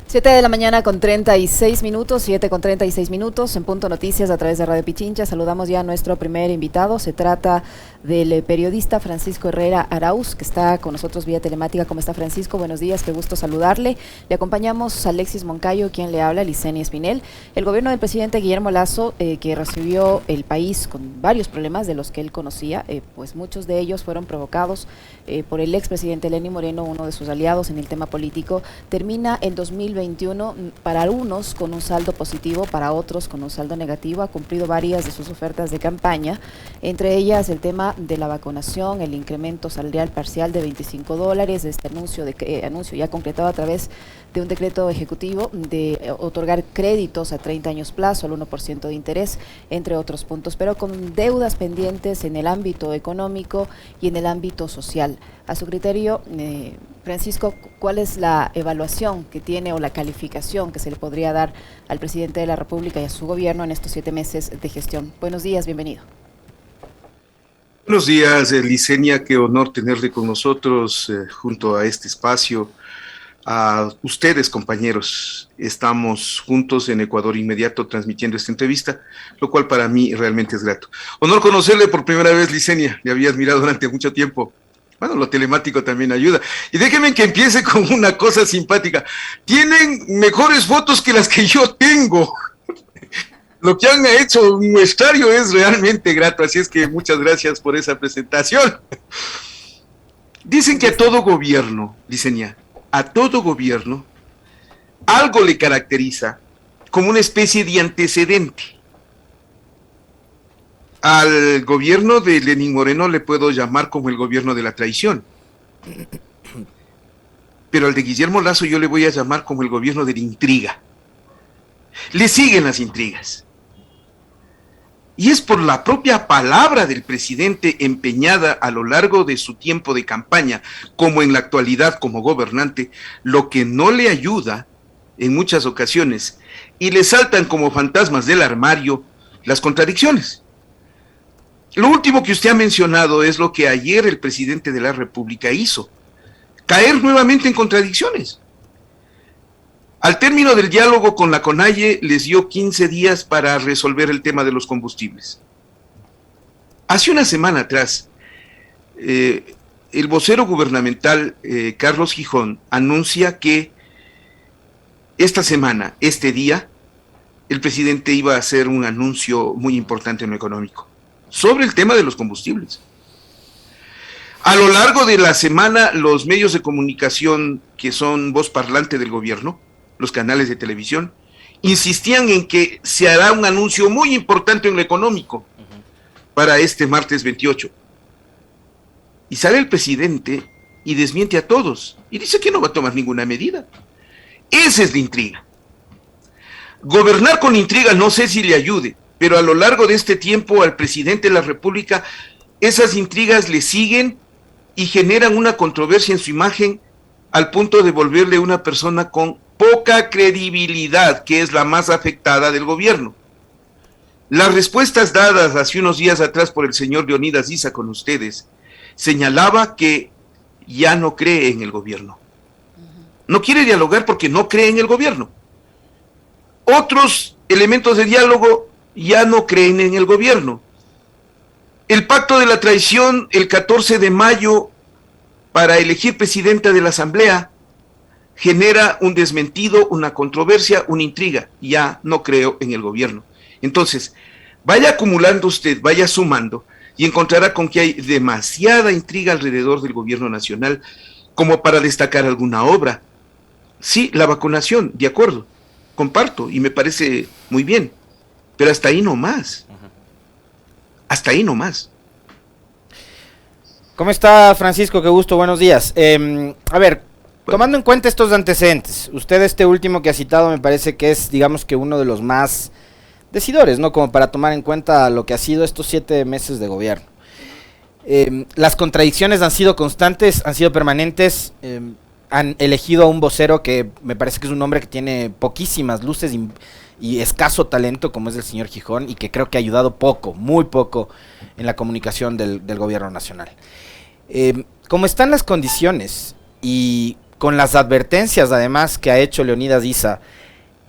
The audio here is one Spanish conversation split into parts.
7 de la mañana con 36 minutos, 7 con 36 minutos, en Punto Noticias a través de Radio Pichincha. Saludamos ya a nuestro primer invitado. Se trata del periodista Francisco Herrera Arauz, que está con nosotros vía telemática. ¿Cómo está, Francisco? Buenos días, qué gusto saludarle. Le acompañamos a Alexis Moncayo, quien le habla, Licenia Espinel. El gobierno del presidente Guillermo Lasso, que recibió el país con varios problemas de los que él conocía, pues muchos de ellos fueron provocados por el expresidente Lenín Moreno, uno de sus aliados en el tema político, termina en 2021 para algunos con un saldo positivo, para otros con un saldo negativo. Ha cumplido varias de sus ofertas de campaña, entre ellas el tema de la vacunación, el incremento salarial parcial de $25, este anuncio ya concretado a través de un decreto ejecutivo de otorgar créditos a 30 años plazo al 1% de interés, entre otros puntos, pero con deudas pendientes en el ámbito económico y en el ámbito social. A su criterio, Francisco, ¿cuál es la evaluación que tiene o la calificación que se le podría dar al presidente de la República y a su gobierno en estos 7 meses de gestión? Buenos días, bienvenido. Buenos días, Licenia, qué honor tenerle con nosotros junto a este espacio. A ustedes, compañeros, estamos juntos en Ecuador Inmediato transmitiendo esta entrevista, lo cual para mí realmente es grato. Honor conocerle por primera vez, Licenia, le había admirado durante mucho tiempo. Bueno, lo telemático también ayuda. Y déjenme que empiece con una cosa simpática. Tienen mejores fotos que las que yo tengo. Lo que han hecho un muestrario es realmente grato, así es que muchas gracias por esa presentación. Dicen que a todo gobierno, Licenia, a todo gobierno, algo le caracteriza como una especie de antecedente. Al gobierno de Lenín Moreno le puedo llamar como el gobierno de la traición. Pero al de Guillermo Lasso yo le voy a llamar como el gobierno de la intriga. Le siguen las intrigas. Y es por la propia palabra del presidente empeñada a lo largo de su tiempo de campaña, como en la actualidad como gobernante, lo que no le ayuda en muchas ocasiones, y le saltan como fantasmas del armario las contradicciones. Lo último que usted ha mencionado es lo que ayer el presidente de la República hizo, caer nuevamente en contradicciones. Al término del diálogo con la CONAIE, les dio 15 días para resolver el tema de los combustibles. Hace una semana atrás, el vocero gubernamental, Carlos Gijón, anuncia que esta semana, este día, el presidente iba a hacer un anuncio muy importante en lo económico, sobre el tema de los combustibles. A lo largo de la semana, los medios de comunicación que son voz parlante del gobierno, los canales de televisión, insistían en que se hará un anuncio muy importante en lo económico para este martes 28. Y sale el presidente y desmiente a todos y dice que no va a tomar ninguna medida. Esa es la intriga. Gobernar con intriga no sé si le ayude, pero a lo largo de este tiempo al presidente de la República esas intrigas le siguen y generan una controversia en su imagen al punto de volverle una persona con poca credibilidad, que es la más afectada del gobierno. Las respuestas dadas hace unos días atrás por el señor Leonidas Issa con ustedes, señalaba que ya no cree en el gobierno. No quiere dialogar porque no cree en el gobierno. Otros elementos de diálogo ya no creen en el gobierno. El pacto de la traición, el 14 de mayo, para elegir presidenta de la Asamblea, genera un desmentido, una controversia, una intriga. Ya no creo en el gobierno. Entonces, vaya acumulando usted, vaya sumando, y encontrará con que hay demasiada intriga alrededor del gobierno nacional como para destacar alguna obra. Sí, la vacunación, de acuerdo, comparto, y me parece muy bien, pero hasta ahí no más. Hasta ahí no más. ¿Cómo está, Francisco? Qué gusto, buenos días. A ver, tomando en cuenta estos antecedentes, usted este último que ha citado me parece que es, digamos que uno de los más decidores, ¿no? Como para tomar en cuenta lo que ha sido estos 7 meses de gobierno. Las contradicciones han sido constantes, han sido permanentes, han elegido a un vocero que me parece que es un hombre que tiene poquísimas luces y escaso talento, como es el señor Gijón, y que creo que ha ayudado poco, muy poco, en la comunicación del gobierno nacional. Como están las condiciones y con las advertencias además que ha hecho Leonidas Issa,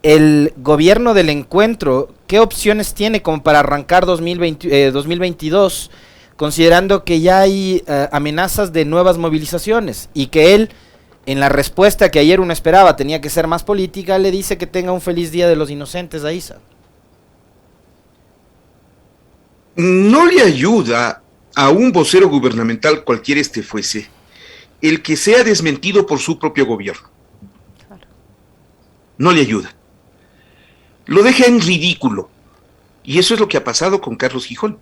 el gobierno del encuentro, ¿qué opciones tiene como para arrancar 2022, considerando que ya hay amenazas de nuevas movilizaciones y que él, en la respuesta que ayer uno esperaba tenía que ser más política, le dice que tenga un feliz Día de los Inocentes a Issa? No le ayuda a un vocero gubernamental, cualquiera este fuese, el que sea desmentido por su propio gobierno. No le ayuda. Lo deja en ridículo. Y eso es lo que ha pasado con Carlos Gijón.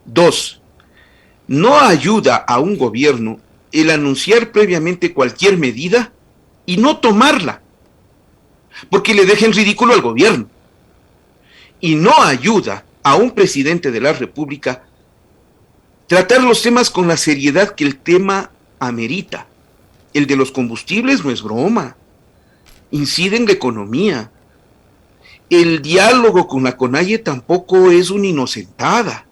Dos, no ayuda a un gobierno el anunciar previamente cualquier medida y no tomarla, porque le deja en ridículo al gobierno. Y no ayuda a un presidente de la República tratar los temas con la seriedad que el tema amerita. El de los combustibles no es broma, incide en la economía. El diálogo con la CONAIE tampoco es una inocentada.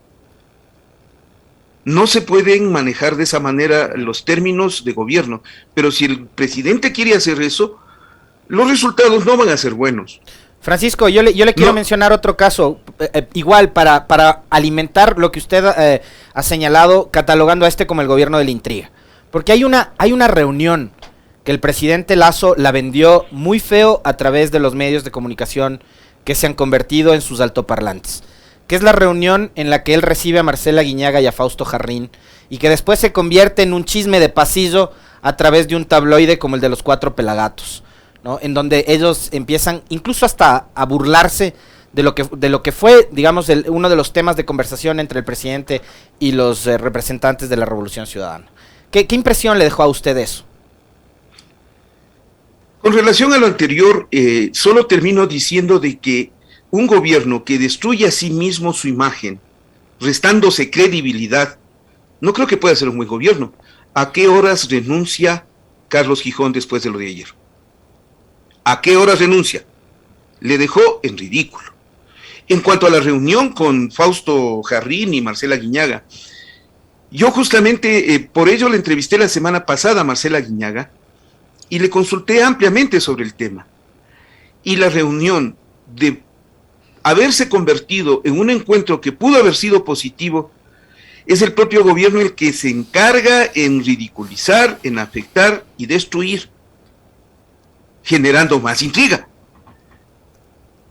No se pueden manejar de esa manera los términos de gobierno, pero si el presidente quiere hacer eso, los resultados no van a ser buenos. Francisco, yo le quiero mencionar otro caso, igual para alimentar lo que usted ha señalado, catalogando a este como el gobierno de la intriga. Porque hay una reunión que el presidente Lasso la vendió muy feo a través de los medios de comunicación que se han convertido en sus altoparlantes, que es la reunión en la que él recibe a Marcela Guiñaga y a Fausto Jarrín, y que después se convierte en un chisme de pasillo a través de un tabloide como el de los Cuatro Pelagatos, ¿no? En donde ellos empiezan incluso hasta a burlarse de lo que fue, digamos, uno de los temas de conversación entre el presidente y los representantes de la Revolución Ciudadana. ¿Qué impresión le dejó a usted eso? Con relación a lo anterior, solo termino diciendo de que un gobierno que destruye a sí mismo su imagen, restándose credibilidad, no creo que pueda ser un buen gobierno. ¿A qué horas renuncia Carlos Gijón después de lo de ayer? ¿A qué horas renuncia? Le dejó en ridículo. En cuanto a la reunión con Fausto Jarrín y Marcela Guiñaga, yo justamente por ello le entrevisté la semana pasada a Marcela Guiñaga y le consulté ampliamente sobre el tema. Y la reunión, de haberse convertido en un encuentro que pudo haber sido positivo, es el propio gobierno el que se encarga en ridiculizar, en afectar y destruir, generando más intriga.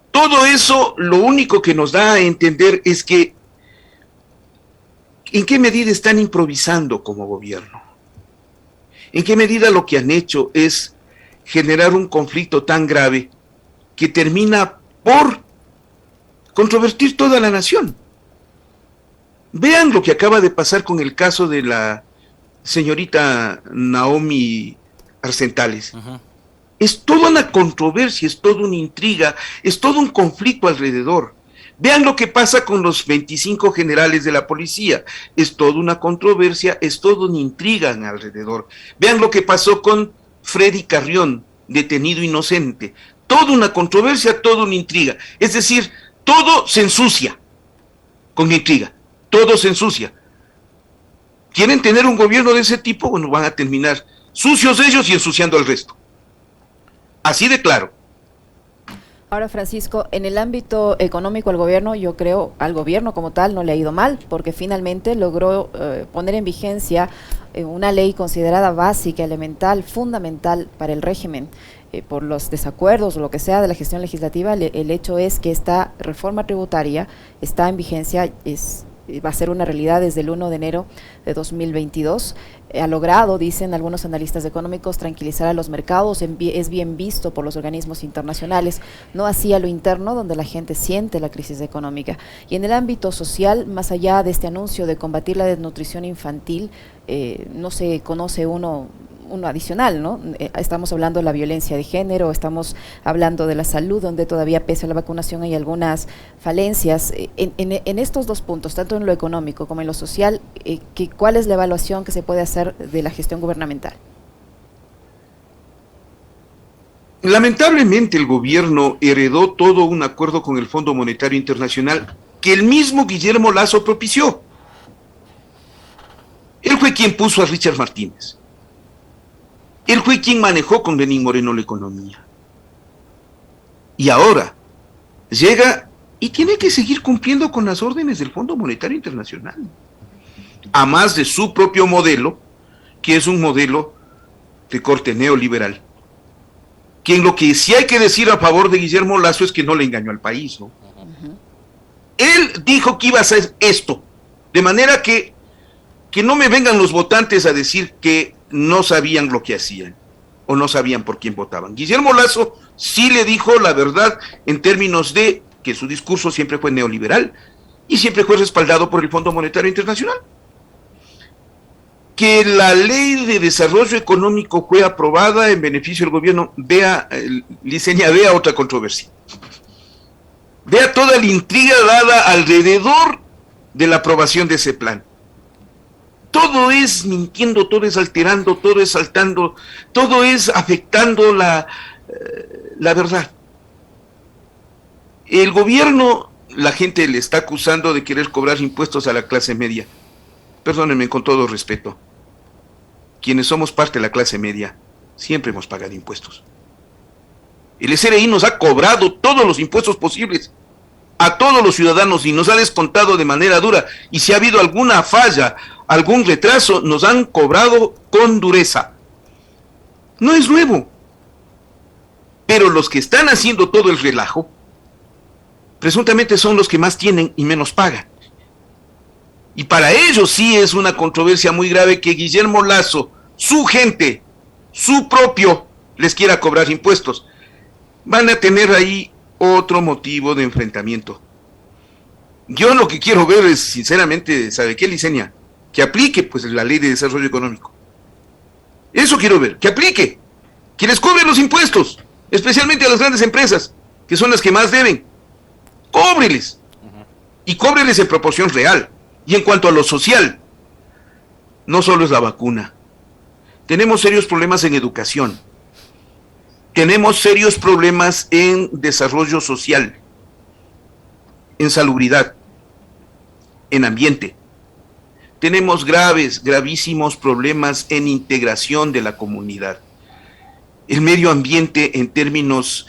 Todo eso lo único que nos da a entender es que ¿en qué medida están improvisando como gobierno? ¿En qué medida lo que han hecho es generar un conflicto tan grave que termina por controvertir toda la nación? Vean lo que acaba de pasar con el caso de la señorita Naomi Arcentales. Es toda una controversia, es toda una intriga, es todo un conflicto alrededor. Vean lo que pasa con los 25 generales de la policía. Es toda una controversia, es toda una intriga alrededor. Vean lo que pasó con Freddy Carrión, detenido inocente. Toda una controversia, toda una intriga. Es decir, todo se ensucia con intriga. Todo se ensucia. ¿Quieren tener un gobierno de ese tipo? Bueno, van a terminar sucios ellos y ensuciando al resto. Así de claro. Ahora, Francisco, en el ámbito económico al gobierno, yo creo al gobierno como tal no le ha ido mal, porque finalmente logró poner en vigencia una ley considerada básica, elemental, fundamental para el régimen. Por los desacuerdos o lo que sea de la gestión legislativa, el hecho es que esta reforma tributaria está en vigencia, va a ser una realidad desde el 1 de enero de 2022. Ha logrado, dicen algunos analistas económicos, tranquilizar a los mercados, es bien visto por los organismos internacionales, no así a lo interno, donde la gente siente la crisis económica. Y en el ámbito social, más allá de este anuncio de combatir la desnutrición infantil, no se conoce uno adicional, ¿no? Estamos hablando de la violencia de género, estamos hablando de la salud, donde todavía pese a la vacunación hay algunas falencias. En estos dos puntos, tanto en lo económico como en lo social, ¿cuál es la evaluación que se puede hacer de la gestión gubernamental? Lamentablemente el gobierno heredó todo un acuerdo con el Fondo Monetario Internacional que el mismo Guillermo Lasso propició. Él fue quien puso a Richard Martínez. Él fue quien manejó con Lenín Moreno la economía. Y ahora llega y tiene que seguir cumpliendo con las órdenes del Fondo Monetario Internacional, a más de su propio modelo, que es un modelo de corte neoliberal, que en lo que sí hay que decir a favor de Guillermo Lasso es que no le engañó al país, ¿no? Él dijo que iba a hacer esto, de manera que no me vengan los votantes a decir que no sabían lo que hacían o no sabían por quién votaban. Guillermo Lasso sí le dijo la verdad en términos de que su discurso siempre fue neoliberal y siempre fue respaldado por el Fondo Monetario Internacional. Que la ley de desarrollo económico fue aprobada en beneficio del gobierno, vea, Liceña, vea otra controversia. Vea toda la intriga dada alrededor de la aprobación de ese plan. Todo es mintiendo, todo es alterando, todo es saltando, todo es afectando la verdad. El gobierno, la gente le está acusando de querer cobrar impuestos a la clase media. Perdónenme, con todo respeto, quienes somos parte de la clase media, siempre hemos pagado impuestos. El SRI nos ha cobrado todos los impuestos posibles a todos los ciudadanos y nos ha descontado de manera dura. Y si ha habido alguna falla, algún retraso, nos han cobrado con dureza. No es nuevo. Pero los que están haciendo todo el relajo, presuntamente son los que más tienen y menos pagan. Y para ellos sí es una controversia muy grave que Guillermo Lasso, su gente, su propio, les quiera cobrar impuestos. Van a tener ahí otro motivo de enfrentamiento. Yo lo que quiero ver es, sinceramente, ¿sabe qué, Liceña? Que aplique pues la ley de desarrollo económico. Eso quiero ver, que aplique. Que les cobren los impuestos, especialmente a las grandes empresas, que son las que más deben. Cóbreles. Y cóbreles en proporción real. Y en cuanto a lo social, no solo es la vacuna. Tenemos serios problemas en educación. Tenemos serios problemas en desarrollo social, en salubridad, en ambiente. Tenemos gravísimos problemas en integración de la comunidad. El medio ambiente en términos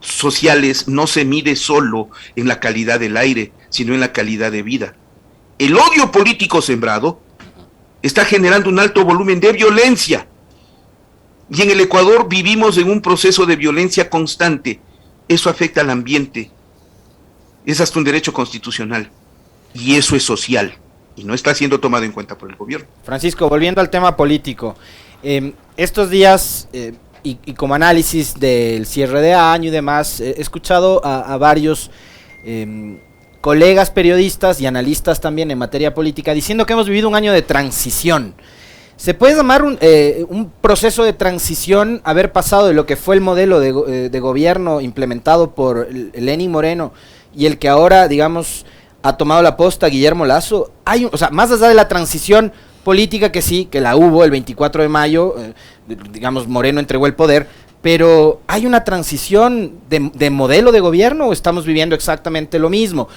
sociales no se mide solo en la calidad del aire, sino en la calidad de vida. El odio político sembrado está generando un alto volumen de violencia. Y en el Ecuador vivimos en un proceso de violencia constante. Eso afecta al ambiente. Es hasta un derecho constitucional. Y eso es social. Y no está siendo tomado en cuenta por el gobierno. Francisco, volviendo al tema político. Estos días, y como análisis del cierre de año y demás, he escuchado a varios colegas periodistas y analistas también en materia política diciendo que hemos vivido un año de transición. ¿Se puede llamar un proceso de transición haber pasado de lo que fue el modelo de gobierno implementado por Lenín Moreno y el que ahora, digamos, ha tomado la posta Guillermo Lasso? O sea, más allá de la transición política, que sí, que la hubo el 24 de mayo, digamos, Moreno entregó el poder, pero ¿hay una transición de modelo de gobierno o estamos viviendo exactamente lo mismo?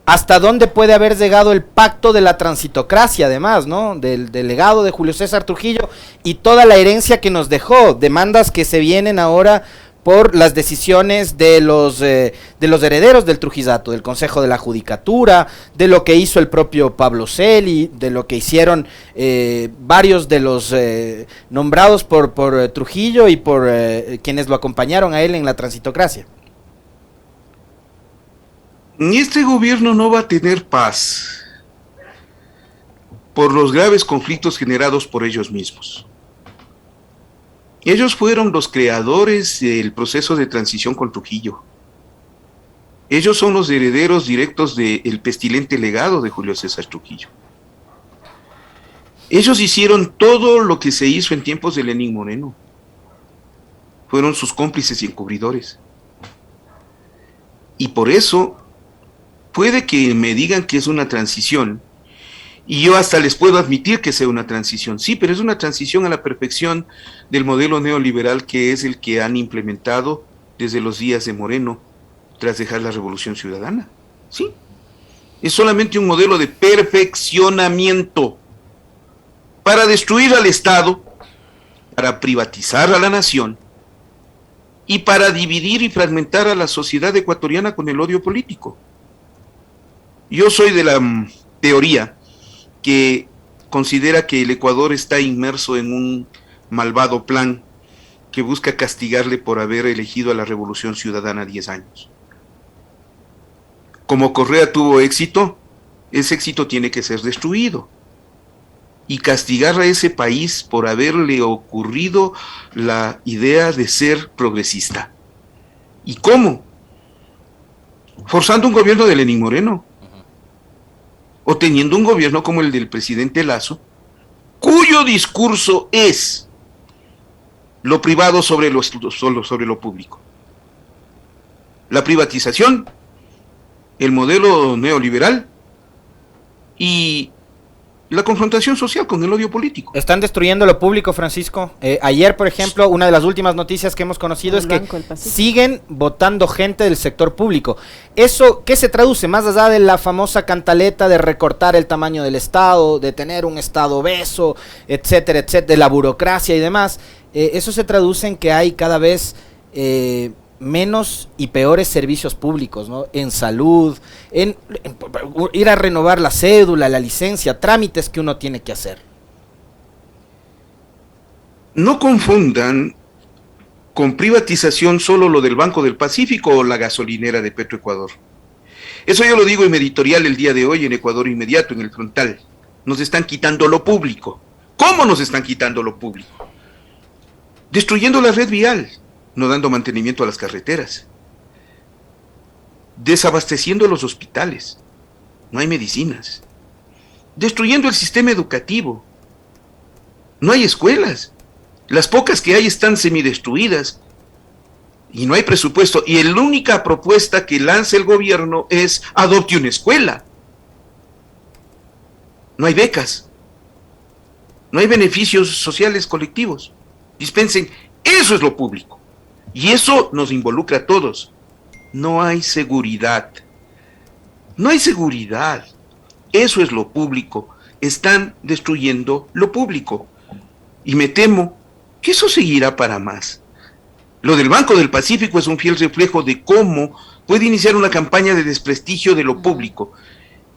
¿Hasta dónde puede haber llegado el pacto de la transitocracia, además, ¿no? Del legado de Julio César Trujillo y toda la herencia que nos dejó, demandas que se vienen ahora por las decisiones de los herederos del Trujillato, del Consejo de la Judicatura, de lo que hizo el propio Pablo Celi, de lo que hicieron varios de los nombrados por Trujillo y por quienes lo acompañaron a él en la transitocracia? Este gobierno no va a tener paz por los graves conflictos generados por ellos mismos. Ellos fueron los creadores del proceso de transición con Trujillo. Ellos son los herederos directos del pestilente legado de Julio César Trujillo. Ellos hicieron todo lo que se hizo en tiempos de Lenín Moreno. Fueron sus cómplices y encubridores. Y por eso puede que me digan que es una transición, y yo hasta les puedo admitir que sea una transición, sí, pero es una transición a la perfección del modelo neoliberal que es el que han implementado desde los días de Moreno, tras dejar la Revolución Ciudadana, sí. Es solamente un modelo de perfeccionamiento para destruir al Estado, para privatizar a la nación y para dividir y fragmentar a la sociedad ecuatoriana con el odio político. Yo soy de la teoría que considera que el Ecuador está inmerso en un malvado plan que busca castigarle por haber elegido a la Revolución Ciudadana 10 años. Como Correa tuvo éxito, ese éxito tiene que ser destruido. Y castigar a ese país por haberle ocurrido la idea de ser progresista. ¿Y cómo? Forzando un gobierno de Lenín Moreno. O teniendo un gobierno como el del presidente Lasso, cuyo discurso es lo privado sobre lo público. La privatización, el modelo neoliberal y la confrontación social con el odio político. Están destruyendo lo público, Francisco. Ayer, por ejemplo, una de las últimas noticias que hemos conocido es que siguen votando gente del sector público. ¿Eso qué se traduce? Más allá de la famosa cantaleta de recortar el tamaño del Estado, de tener un Estado obeso, etcétera, etcétera, de la burocracia y demás, eso se traduce en que hay cada vez menos y peores servicios públicos, ¿no? En salud, en ir a renovar la cédula, la licencia, trámites que uno tiene que hacer. No confundan con privatización solo lo del Banco del Pacífico o la gasolinera de Petroecuador. Eso yo lo digo en mi editorial el día de hoy en Ecuador Inmediato, en el Frontal. Nos están quitando lo público. ¿Cómo nos están quitando lo público? Destruyendo la red vial, no dando mantenimiento a las carreteras, desabasteciendo los hospitales, no hay medicinas, destruyendo el sistema educativo, no hay escuelas, las pocas que hay están semidestruidas y no hay presupuesto, y la única propuesta que lanza el gobierno es adopte una escuela. No hay becas, no hay beneficios sociales colectivos, dispensen, eso es lo público. Y eso nos involucra a todos. No hay seguridad. No hay seguridad. Eso es lo público. Están destruyendo lo público. Y me temo que eso seguirá para más. Lo del Banco del Pacífico es un fiel reflejo de cómo puede iniciar una campaña de desprestigio de lo público.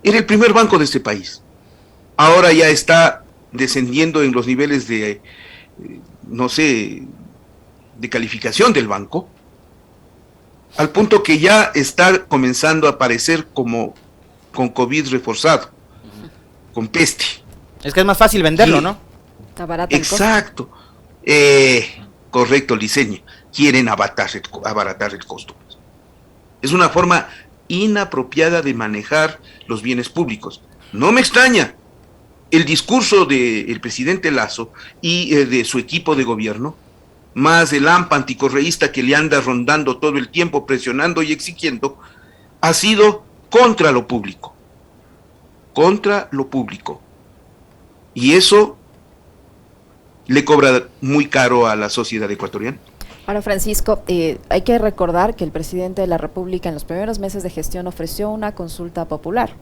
Era el primer banco de este país. Ahora ya está descendiendo en los niveles de, no sé, de calificación del banco, al punto que ya está comenzando a aparecer como con COVID reforzado, con peste. Es que es más fácil venderlo, ¿no? Exacto. Correcto, Liceña. Quieren abaratar el costo. Es una forma inapropiada de manejar los bienes públicos. No me extraña el discurso del presidente Lasso y de su equipo de gobierno, más el AMPA anticorreísta que le anda rondando todo el tiempo, presionando y exigiendo, ha sido contra lo público. Contra lo público. Y eso le cobra muy caro a la sociedad ecuatoriana. Ahora, Francisco, hay que recordar que el presidente de la República en los primeros meses de gestión ofreció una consulta popular.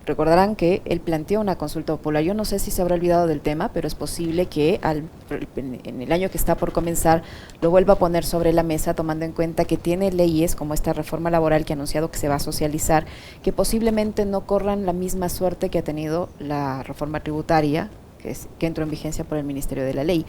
Recordarán que él planteó una consulta popular. Yo no sé si se habrá olvidado del tema, pero es posible que en el año que está por comenzar lo vuelva a poner sobre la mesa, tomando en cuenta que tiene leyes como esta reforma laboral que ha anunciado que se va a socializar, que posiblemente no corran la misma suerte que ha tenido la reforma tributaria, que entró en vigencia por el Ministerio de la Ley.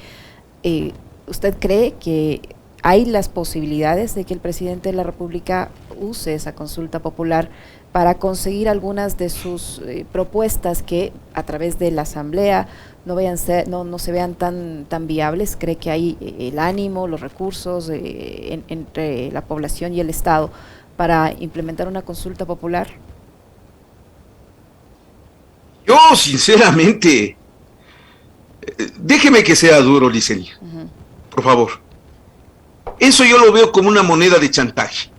¿Usted cree que hay las posibilidades de que el presidente de la República use esa consulta popular para conseguir algunas de sus propuestas que a través de la Asamblea no se vean tan viables? ¿Cree que hay el ánimo, los recursos entre la población y el Estado para implementar una consulta popular? Yo, sinceramente, déjeme que sea duro, Liceña, por favor. Eso yo lo veo como una moneda de chantaje.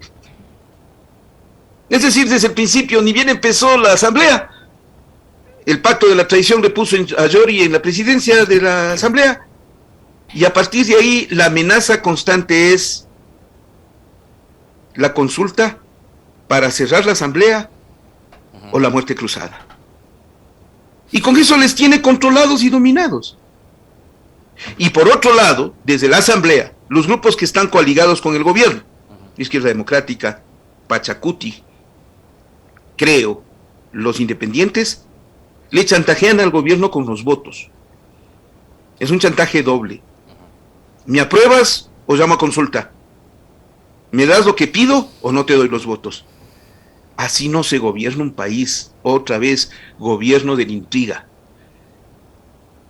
Es decir, desde el principio, ni bien empezó la asamblea, el pacto de la traición le puso a Yori en la presidencia de la asamblea, y a partir de ahí la amenaza constante es la consulta para cerrar la asamblea o la muerte cruzada. Y con eso les tiene controlados y dominados. Y por otro lado, desde la Asamblea, los grupos que están coaligados con el gobierno, Izquierda Democrática, Pachacuti, Creo, los independientes, le chantajean al gobierno con los votos. Es un chantaje doble. ¿Me apruebas o llamo a consulta? ¿Me das lo que pido o no te doy los votos? Así no se gobierna un país. Otra vez, gobierno de la intriga.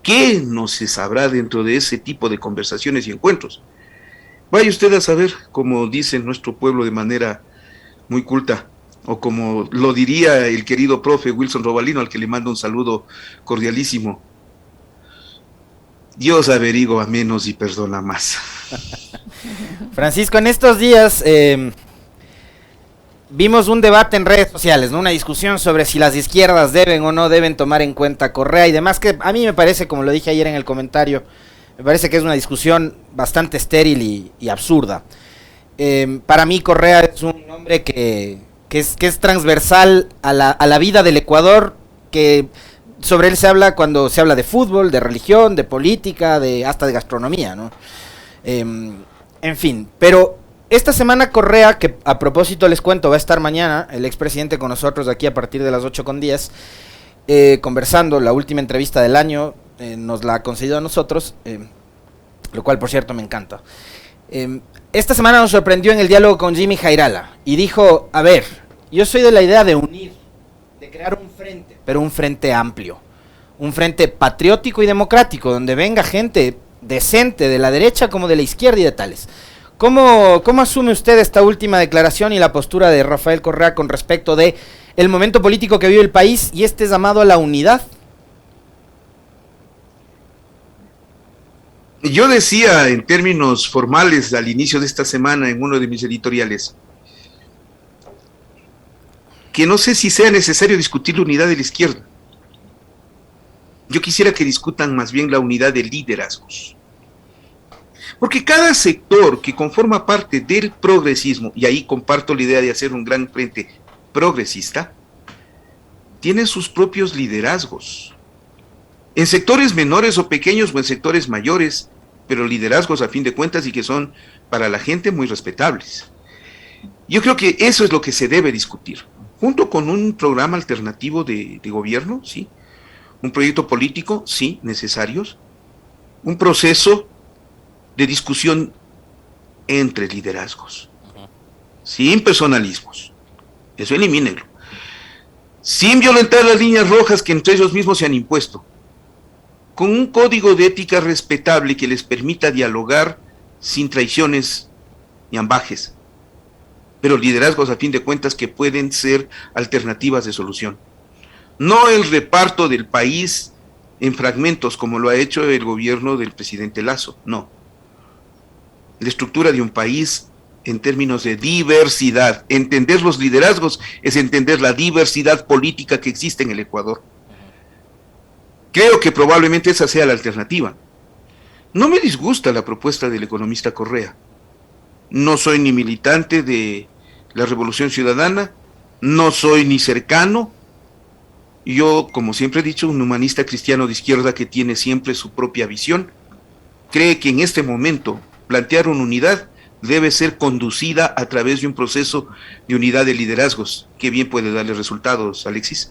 ¿Qué no se sabrá dentro de ese tipo de conversaciones y encuentros? Vaya usted a saber, como dice nuestro pueblo de manera muy culta, o como lo diría el querido profe Wilson Robalino, al que le mando un saludo cordialísimo. Dios averigua menos y perdona más. Francisco, en estos días vimos un debate en redes sociales, ¿no? Una discusión sobre si las izquierdas deben o no deben tomar en cuenta Correa y demás, que a mí me parece, como lo dije ayer en el comentario, me parece que es una discusión bastante estéril y absurda. Para mí Correa es un hombre que es transversal a la vida del Ecuador, que sobre él se habla cuando se habla de fútbol, de religión, de política, hasta de gastronomía, ¿no? En fin, pero esta semana Correa, que a propósito les cuento, va a estar mañana el expresidente con nosotros aquí a partir de las 8:10, conversando, la última entrevista del año, nos la ha concedido a nosotros, lo cual por cierto me encanta. Esta semana nos sorprendió en el diálogo con Jimmy Jairala y dijo, a ver, yo soy de la idea de unir, de crear un frente, pero un frente amplio, un frente patriótico y democrático, donde venga gente decente de la derecha como de la izquierda y de tales. ¿Cómo asume usted esta última declaración y la postura de Rafael Correa con respecto de el momento político que vive el país y este llamado a la unidad? Yo decía en términos formales al inicio de esta semana en uno de mis editoriales que no sé si sea necesario discutir la unidad de la izquierda. Yo quisiera que discutan más bien la unidad de liderazgos. Porque cada sector que conforma parte del progresismo, y ahí comparto la idea de hacer un gran frente progresista, tiene sus propios liderazgos. En sectores menores o pequeños o en sectores mayores, pero liderazgos a fin de cuentas y que son para la gente muy respetables. Yo creo que eso es lo que se debe discutir, junto con un programa alternativo de gobierno, sí, un proyecto político, sí, necesarios, un proceso de discusión entre liderazgos, sin personalismos, eso elimínenlo, sin violentar las líneas rojas que entre ellos mismos se han impuesto, con un código de ética respetable que les permita dialogar sin traiciones ni ambajes, pero liderazgos a fin de cuentas que pueden ser alternativas de solución. No el reparto del país en fragmentos como lo ha hecho el gobierno del presidente Lasso, no. La estructura de un país en términos de diversidad. Entender los liderazgos es entender la diversidad política que existe en el Ecuador. Creo que probablemente esa sea la alternativa. No me disgusta la propuesta del economista Correa. No soy ni militante de la Revolución Ciudadana, no soy ni cercano. Yo, como siempre he dicho, un humanista cristiano de izquierda que tiene siempre su propia visión, cree que en este momento plantear una unidad debe ser conducida a través de un proceso de unidad de liderazgos, que bien puede darle resultados, Alexis.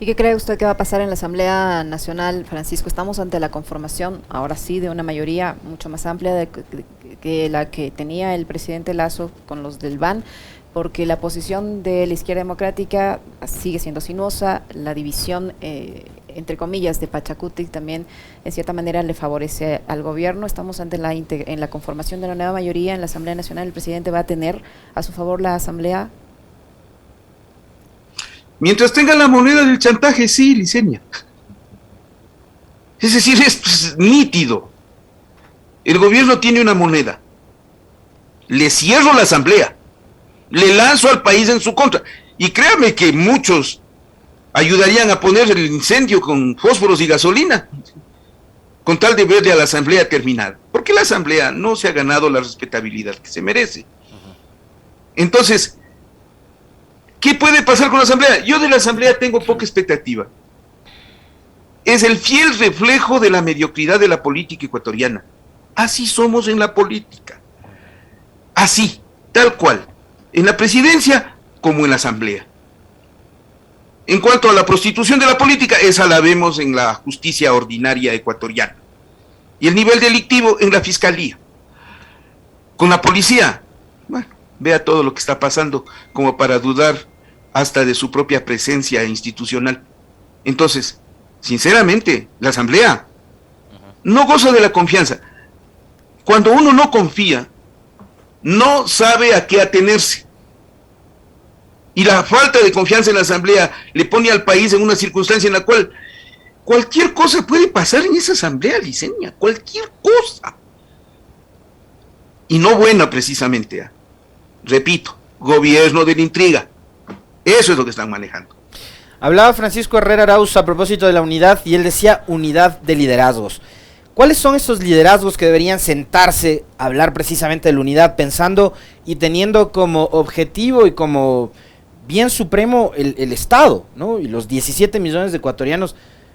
¿Y qué cree usted que va a pasar en la Asamblea Nacional, Francisco? Estamos ante la conformación, ahora sí, de una mayoría mucho más amplia que la que tenía el presidente Lasso con los del BAN, porque la posición de la izquierda democrática sigue siendo sinuosa, la división, entre comillas, de Pachacuti también, en cierta manera, le favorece al gobierno. Estamos ante en la conformación de la nueva mayoría en la Asamblea Nacional. ¿El presidente va a tener a su favor la Asamblea? Mientras tenga la moneda del chantaje, sí, Licenia. Es decir, es nítido. El gobierno tiene una moneda. Le cierro la asamblea. Le lanzo al país en su contra. Y créame que muchos ayudarían a poner el incendio con fósforos y gasolina, con tal de verle a la asamblea terminar. Porque la asamblea no se ha ganado la respetabilidad que se merece. Entonces, ¿qué puede pasar con la asamblea? Yo de la asamblea tengo poca expectativa. es el fiel reflejo de la mediocridad de la política ecuatoriana. Así somos en la política. Así, tal cual. En la presidencia como en la asamblea. En cuanto a la prostitución de la política, esa la vemos en la justicia ordinaria ecuatoriana. Y el nivel delictivo en la fiscalía. Con la policía, bueno, vea todo lo que está pasando como para dudar hasta de su propia presencia institucional. Entonces, sinceramente, la asamblea no goza de la confianza. Cuando uno no confía, no sabe a qué atenerse. Y la falta de confianza en la asamblea le pone al país en una circunstancia en la cual cualquier cosa puede pasar en esa asamblea, Liceña, cualquier cosa. Y no buena precisamente. Repito, gobierno de la intriga. Eso es lo que están manejando. Hablaba Francisco Herrera Arauz a propósito de la unidad y él decía unidad de liderazgos. ¿Cuáles son esos liderazgos que deberían sentarse a hablar precisamente de la unidad, pensando y teniendo como objetivo y como bien supremo el Estado, ¿no? Y los 17 millones de ecuatorianos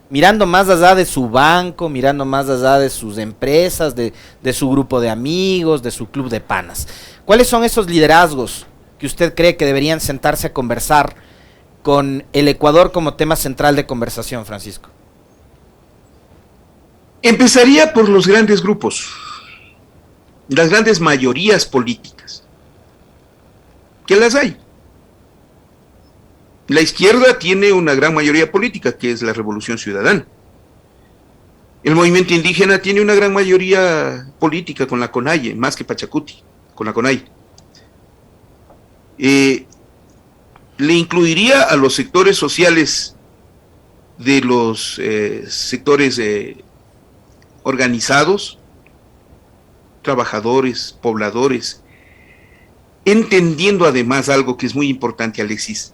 mirando más allá de su banco, mirando más allá de sus empresas, de su grupo de amigos, de su club de panas? ¿Cuáles son esos liderazgos que usted cree que deberían sentarse a conversar con el Ecuador como tema central de conversación, Francisco? Empezaría por los grandes grupos, las grandes mayorías políticas, que las hay. La izquierda tiene una gran mayoría política, que es la Revolución Ciudadana. El movimiento indígena tiene una gran mayoría política con la CONAIE, más que Pachacuti, con la CONAIE. Le incluiría a los sectores sociales de los sectores organizados, trabajadores, pobladores, entendiendo además algo que es muy importante, Alexis.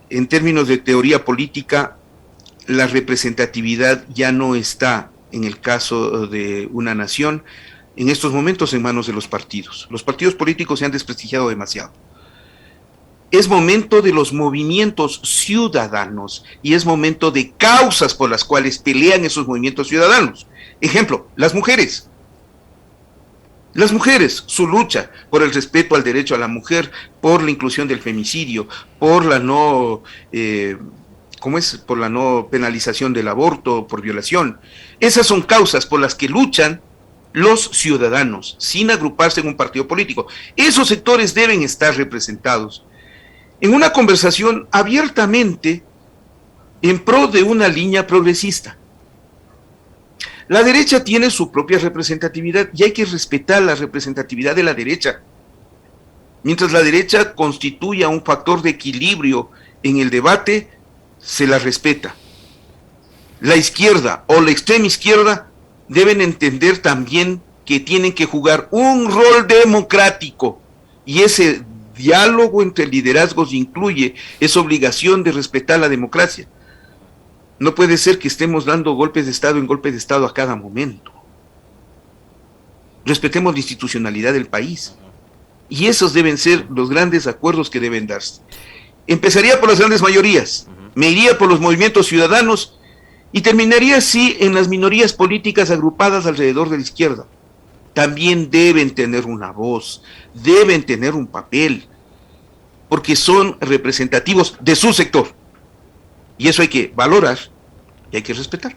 En términos de teoría política, la representatividad ya no está, en el caso de una nación, en estos momentos en manos de los partidos. Los partidos políticos se han desprestigiado demasiado. Es momento de los movimientos ciudadanos y es momento de causas por las cuales pelean esos movimientos ciudadanos. Ejemplo, las mujeres. Las mujeres, su lucha por el respeto al derecho a la mujer, por la inclusión del femicidio, por la no, por la no penalización del aborto, por violación. Esas son causas por las que luchan los ciudadanos, sin agruparse en un partido político. Esos sectores deben estar representados en una conversación abiertamente en pro de una línea progresista. La derecha tiene su propia representatividad y hay que respetar la representatividad de la derecha. Mientras la derecha constituya un factor de equilibrio en el debate, se la respeta. La izquierda o la extrema izquierda deben entender también que tienen que jugar un rol democrático y ese diálogo entre liderazgos incluye esa obligación de respetar la democracia. No puede ser que estemos dando golpes de Estado en golpes de Estado a cada momento. Respetemos la institucionalidad del país. Y esos deben ser los grandes acuerdos que deben darse. Empezaría por las grandes mayorías, me iría por los movimientos ciudadanos y terminaría así en las minorías políticas agrupadas alrededor de la izquierda. También deben tener una voz, deben tener un papel, porque son representativos de su sector. Y eso hay que valorar y hay que respetar.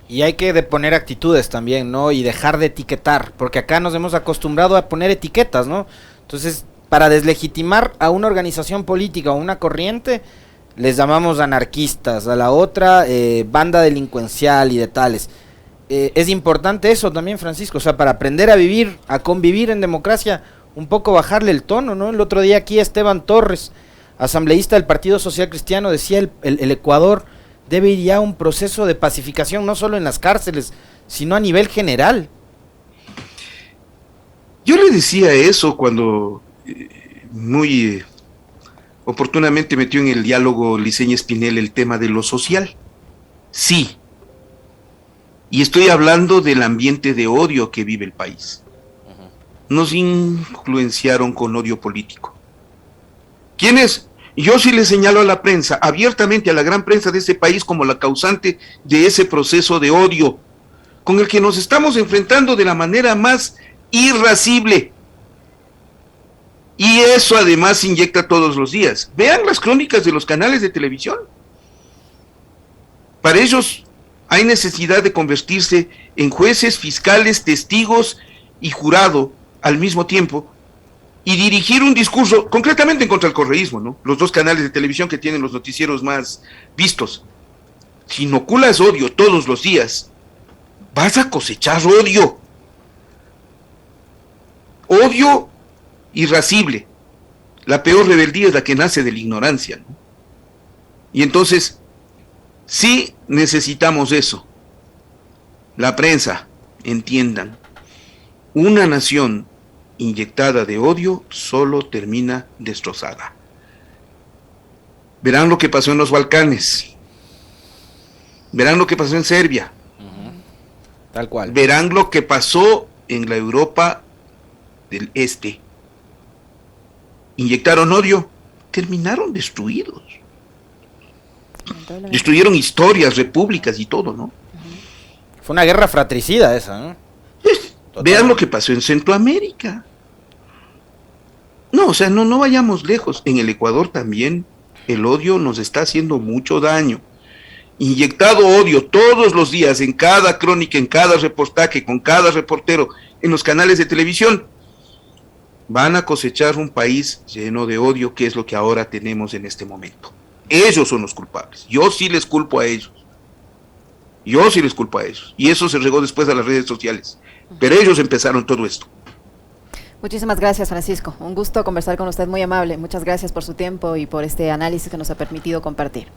Y hay que poner actitudes también, ¿no? Y dejar de etiquetar, porque acá nos hemos acostumbrado a poner etiquetas, ¿no? Entonces, para deslegitimar a una organización política o una corriente, les llamamos anarquistas, a la otra banda delincuencial y de tales. Es importante eso también, Francisco, o sea, para aprender a vivir, a convivir en democracia, un poco bajarle el tono, ¿no? El otro día aquí Esteban Torres, asambleísta del Partido Social Cristiano, decía el Ecuador debe ir ya a un proceso de pacificación, no solo en las cárceles, sino a nivel general. Yo le decía eso cuando muy oportunamente metió en el diálogo Liceña Espinel el tema de lo social. Sí. Y estoy hablando del ambiente de odio que vive el país. Nos influenciaron con odio político. ¿Quiénes? Yo sí le señalo a la prensa, abiertamente a la gran prensa de este país, como la causante de ese proceso de odio, con el que nos estamos enfrentando de la manera más irascible. Y eso además se inyecta todos los días. Vean las crónicas de los canales de televisión. Para ellos hay necesidad de convertirse en jueces, fiscales, testigos y jurado al mismo tiempo, y dirigir un discurso concretamente en contra del correísmo, ¿no? Los dos canales de televisión que tienen los noticieros más vistos. Si inoculas odio todos los días, vas a cosechar odio. Odio irascible. La peor rebeldía es la que nace de la ignorancia, ¿no? Y entonces, sí necesitamos eso. La prensa, entiendan, una nación inyectada de odio solo termina destrozada. Verán lo que pasó en los Balcanes. Verán lo que pasó en Serbia. Tal cual. Verán lo que pasó en la Europa del Este. Inyectaron odio, terminaron destruidos. Destruyeron historias, repúblicas y todo, ¿no? Fue una guerra fratricida esa, ¿no? Vean lo que pasó en Centroamérica. No, o sea, no vayamos lejos. En el Ecuador también el odio nos está haciendo mucho daño. Inyectado odio todos los días, en cada crónica, en cada reportaje, con cada reportero, en los canales de televisión, van a cosechar un país lleno de odio, que es lo que ahora tenemos en este momento. Ellos son los culpables. Yo sí les culpo a ellos. Yo sí les culpo a ellos. Y eso se regó después a las redes sociales. Pero ellos empezaron todo esto. Muchísimas gracias, Francisco. Un gusto conversar con usted, muy amable. Muchas gracias por su tiempo y por este análisis que nos ha permitido compartir.